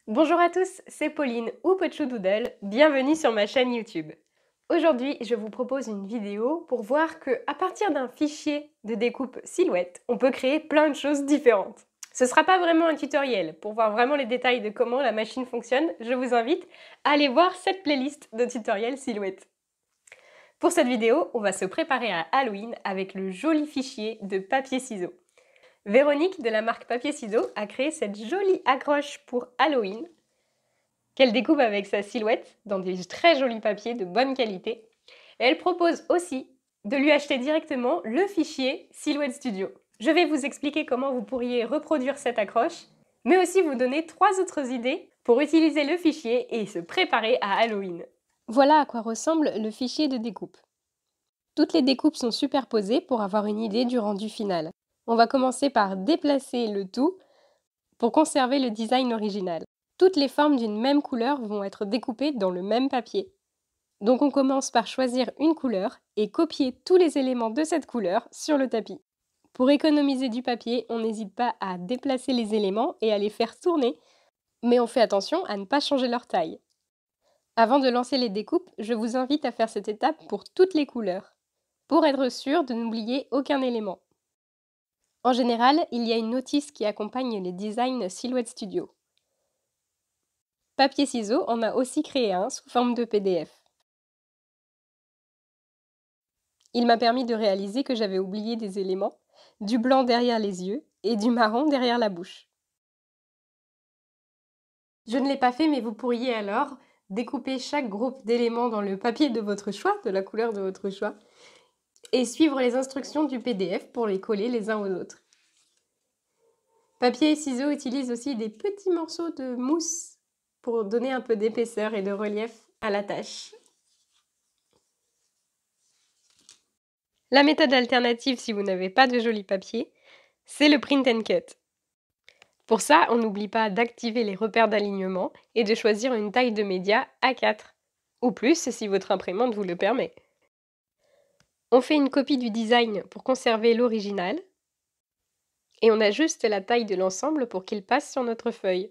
Bonjour à tous, c'est Pauline ou Pochou Doodle, bienvenue sur ma chaîne YouTube. Aujourd'hui, je vous propose une vidéo pour voir que à partir d'un fichier de découpe silhouette, on peut créer plein de choses différentes. Ce ne sera pas vraiment un tutoriel. Pour voir vraiment les détails de comment la machine fonctionne, je vous invite à aller voir cette playlist de tutoriels silhouette. Pour cette vidéo, on va se préparer à Halloween avec le joli fichier de papier-ciseaux. Véronique de la marque Papier-Ciseaux a créé cette jolie accroche pour Halloween qu'elle découpe avec sa silhouette dans des très jolis papiers de bonne qualité. Et elle propose aussi de lui acheter directement le fichier Silhouette Studio. Je vais vous expliquer comment vous pourriez reproduire cette accroche, mais aussi vous donner 3 autres idées pour utiliser le fichier et se préparer à Halloween. Voilà à quoi ressemble le fichier de découpe. Toutes les découpes sont superposées pour avoir une idée du rendu final. On va commencer par déplacer le tout pour conserver le design original. Toutes les formes d'une même couleur vont être découpées dans le même papier. Donc on commence par choisir une couleur et copier tous les éléments de cette couleur sur le tapis. Pour économiser du papier, on n'hésite pas à déplacer les éléments et à les faire tourner, mais on fait attention à ne pas changer leur taille. Avant de lancer les découpes, je vous invite à faire cette étape pour toutes les couleurs, pour être sûr de n'oublier aucun élément. En général, il y a une notice qui accompagne les designs Silhouette Studio. Papier-Ciseaux en a aussi créé un sous forme de PDF. Il m'a permis de réaliser que j'avais oublié des éléments, du blanc derrière les yeux et du marron derrière la bouche. Je ne l'ai pas fait, mais vous pourriez alors découper chaque groupe d'éléments dans le papier de votre choix, de la couleur de votre choix, et suivre les instructions du PDF pour les coller les uns aux autres. Papier et ciseaux utilisent aussi des petits morceaux de mousse pour donner un peu d'épaisseur et de relief à la tâche. La méthode alternative si vous n'avez pas de joli papier, c'est le print and cut. Pour ça, on n'oublie pas d'activer les repères d'alignement et de choisir une taille de média A4, ou plus si votre imprimante vous le permet. On fait une copie du design pour conserver l'original, et on ajuste la taille de l'ensemble pour qu'il passe sur notre feuille.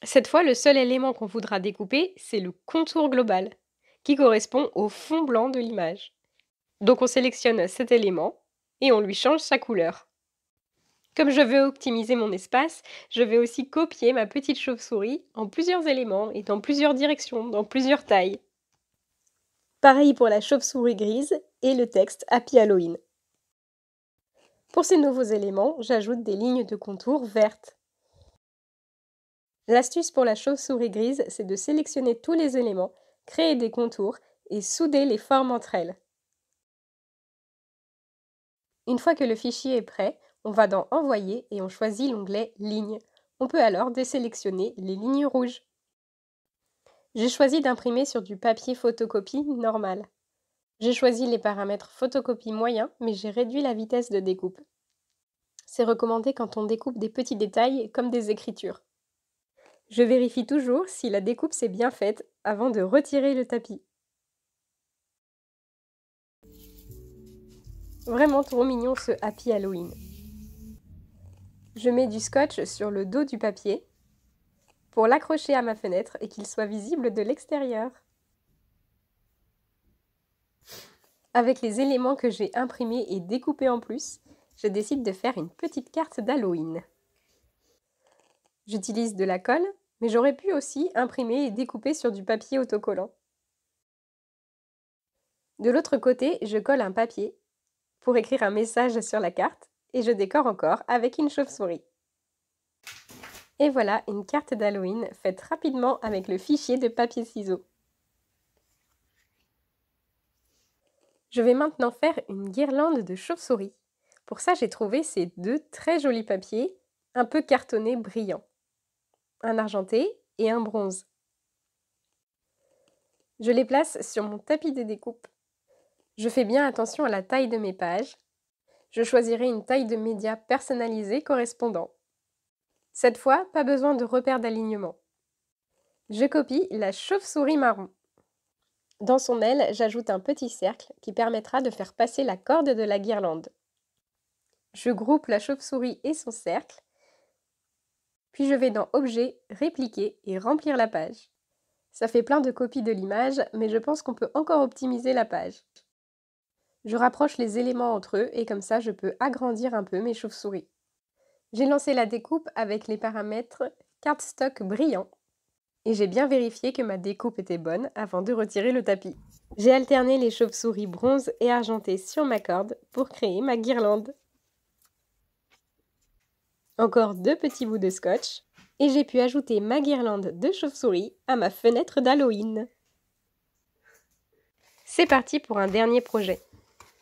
Cette fois, le seul élément qu'on voudra découper, c'est le contour global, qui correspond au fond blanc de l'image. Donc on sélectionne cet élément, et on lui change sa couleur. Comme je veux optimiser mon espace, je vais aussi copier ma petite chauve-souris en plusieurs éléments et dans plusieurs directions, dans plusieurs tailles. Pareil pour la chauve-souris grise et le texte Happy Halloween. Pour ces nouveaux éléments, j'ajoute des lignes de contour vertes. L'astuce pour la chauve-souris grise, c'est de sélectionner tous les éléments, créer des contours et souder les formes entre elles. Une fois que le fichier est prêt, on va dans Envoyer et on choisit l'onglet Lignes. On peut alors désélectionner les lignes rouges. J'ai choisi d'imprimer sur du papier photocopie normal. J'ai choisi les paramètres photocopie moyen, mais j'ai réduit la vitesse de découpe. C'est recommandé quand on découpe des petits détails comme des écritures. Je vérifie toujours si la découpe s'est bien faite avant de retirer le tapis. Vraiment trop mignon ce Happy Halloween. Je mets du scotch sur le dos du papier pour l'accrocher à ma fenêtre et qu'il soit visible de l'extérieur. Avec les éléments que j'ai imprimés et découpés en plus, je décide de faire une petite carte d'Halloween. J'utilise de la colle, mais j'aurais pu aussi imprimer et découper sur du papier autocollant. De l'autre côté, je colle un papier pour écrire un message sur la carte et je décore encore avec une chauve-souris. Et voilà une carte d'Halloween faite rapidement avec le fichier de papier-ciseaux. Je vais maintenant faire une guirlande de chauve-souris. Pour ça, j'ai trouvé ces deux très jolis papiers, un peu cartonnés brillants. Un argenté et un bronze. Je les place sur mon tapis de découpe. Je fais bien attention à la taille de mes pages. Je choisirai une taille de média personnalisée correspondant. Cette fois, pas besoin de repères d'alignement. Je copie la chauve-souris marron. Dans son aile, j'ajoute un petit cercle qui permettra de faire passer la corde de la guirlande. Je groupe la chauve-souris et son cercle Puis je vais dans Objets, Répliquer et remplir la page. Ça fait plein de copies de l'image, mais je pense qu'on peut encore optimiser la page. Je rapproche les éléments entre eux et comme ça je peux agrandir un peu mes chauves-souris. J'ai lancé la découpe avec les paramètres cardstock brillant et j'ai bien vérifié que ma découpe était bonne avant de retirer le tapis. J'ai alterné les chauves-souris bronze et argenté sur ma corde pour créer ma guirlande. Encore 2 petits bouts de scotch et j'ai pu ajouter ma guirlande de chauve-souris à ma fenêtre d'Halloween. C'est parti pour un dernier projet.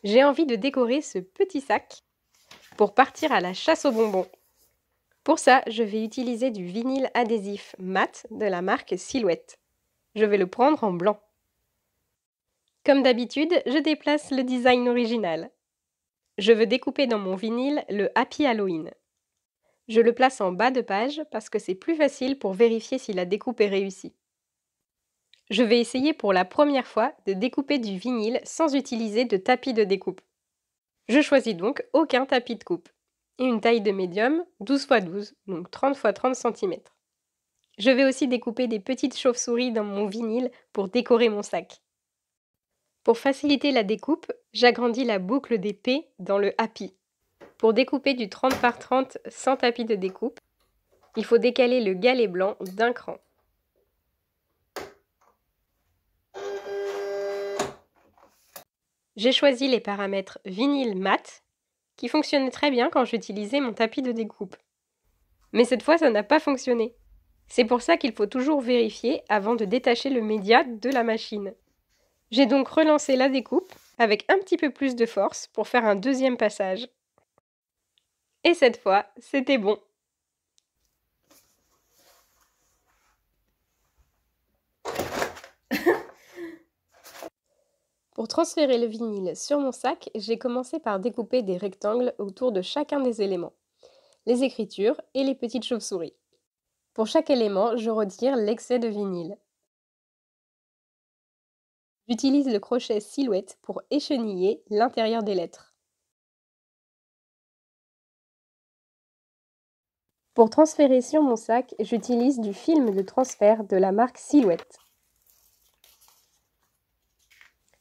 J'ai envie de décorer ce petit sac pour partir à la chasse aux bonbons. Pour ça, je vais utiliser du vinyle adhésif mat de la marque Silhouette. Je vais le prendre en blanc. Comme d'habitude, je déplace le design original. Je veux découper dans mon vinyle le Happy Halloween. Je le place en bas de page parce que c'est plus facile pour vérifier si la découpe est réussie. Je vais essayer pour la première fois de découper du vinyle sans utiliser de tapis de découpe. Je choisis donc aucun tapis de coupe et une taille de médium 12 x 12, donc 30 x 30 cm. Je vais aussi découper des petites chauves-souris dans mon vinyle pour décorer mon sac. Pour faciliter la découpe, j'agrandis la boucle des P dans le Happy. Pour découper du 30 x 30 sans tapis de découpe, il faut décaler le galet blanc d'un cran. J'ai choisi les paramètres vinyle mat, qui fonctionnaient très bien quand j'utilisais mon tapis de découpe. Mais cette fois, ça n'a pas fonctionné. C'est pour ça qu'il faut toujours vérifier avant de détacher le média de la machine. J'ai donc relancé la découpe avec un petit peu plus de force pour faire un deuxième passage. Et cette fois, c'était bon. Pour transférer le vinyle sur mon sac, j'ai commencé par découper des rectangles autour de chacun des éléments, les écritures et les petites chauves-souris. Pour chaque élément, je retire l'excès de vinyle. J'utilise le crochet Silhouette pour écheniller l'intérieur des lettres. Pour transférer sur mon sac, j'utilise du film de transfert de la marque Silhouette.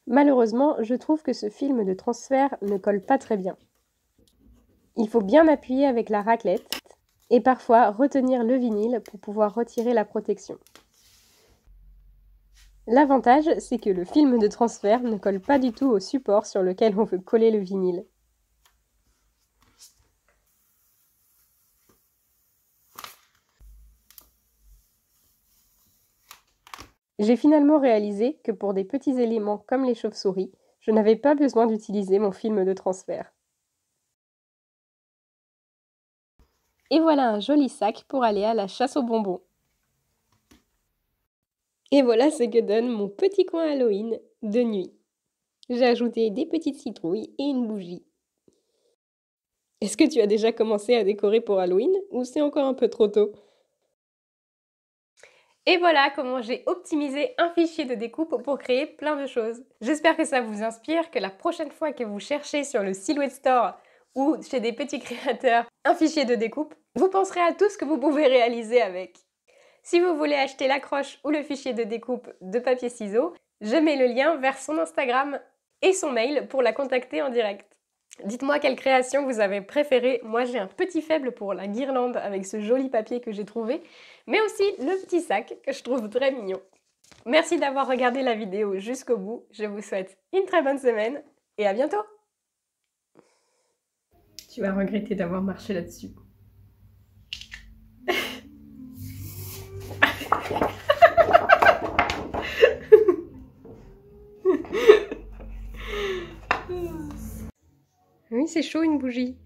Malheureusement, je trouve que ce film de transfert ne colle pas très bien. Il faut bien appuyer avec la raclette et parfois retenir le vinyle pour pouvoir retirer la protection. L'avantage, c'est que le film de transfert ne colle pas du tout au support sur lequel on veut coller le vinyle. J'ai finalement réalisé que pour des petits éléments comme les chauves-souris, je n'avais pas besoin d'utiliser mon film de transfert. Et voilà un joli sac pour aller à la chasse aux bonbons. Et voilà ce que donne mon petit coin Halloween de nuit. J'ai ajouté des petites citrouilles et une bougie. Est-ce que tu as déjà commencé à décorer pour Halloween ou c'est encore un peu trop tôt ? Et voilà comment j'ai optimisé un fichier de découpe pour créer plein de choses. J'espère que ça vous inspire, que la prochaine fois que vous cherchez sur le Silhouette Store ou chez des petits créateurs un fichier de découpe, vous penserez à tout ce que vous pouvez réaliser avec. Si vous voulez acheter l'accroche ou le fichier de découpe de papier-ciseaux, je mets le lien vers son Instagram et son mail pour la contacter en direct. Dites-moi quelle création vous avez préférée. Moi, j'ai un petit faible pour la guirlande avec ce joli papier que j'ai trouvé, mais aussi le petit sac que je trouve très mignon. Merci d'avoir regardé la vidéo jusqu'au bout. Je vous souhaite une très bonne semaine et à bientôt. Tu vas regretter d'avoir marché là-dessus. Oui, c'est chaud une bougie.